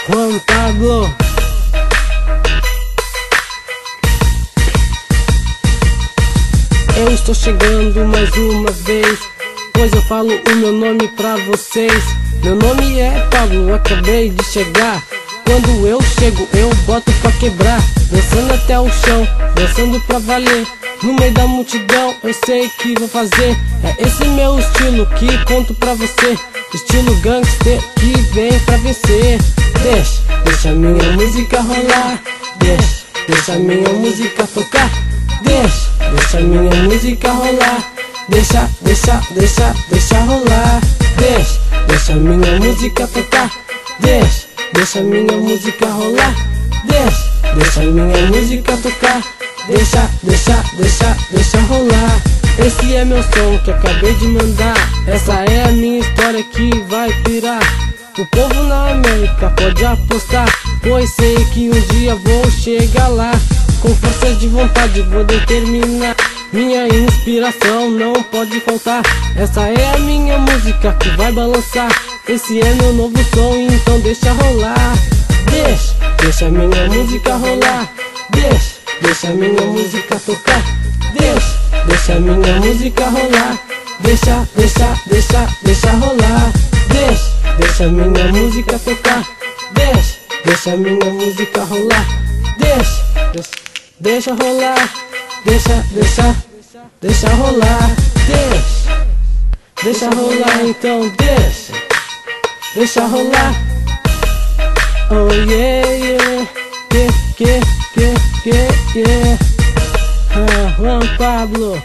Juan Pablo. Eu estou chegando mais uma vez, pois eu falo o meu nome pra vocês. Meu nome é Pablo, acabei de chegar. Quando eu chego, eu boto pra quebrar, dançando até o chão, dançando pra valer. No meio da multidão, eu sei que vou fazer. É esse meu estilo que conto pra você, estilo gangster que vem pra vencer. Deixa minha música rolar, deixa minha música tocar. Deixa minha música rolar, deixa rolar. Deixa minha música tocar, deixa minha música rolar. Deixa minha música tocar, deixa rolar. Esse é meu som que acabei de mandar, essa é a minha história que vai pirar. O povo na América pode apostar, pois sei que um dia vou chegar lá. Com força de vontade vou determinar, minha inspiração não pode faltar. Essa é a minha música que vai balançar, esse é meu novo som, então deixa rolar. Deixa minha música rolar, deixa minha música tocar. Deixa minha música rolar, deixa rolar. Deixa minha música tocar, deixa minha música rolar. Deixa rolar, deixa rolar. Deixa rolar, então deixa rolar. Oh yeah, yeah, yeah. Juan Pablo.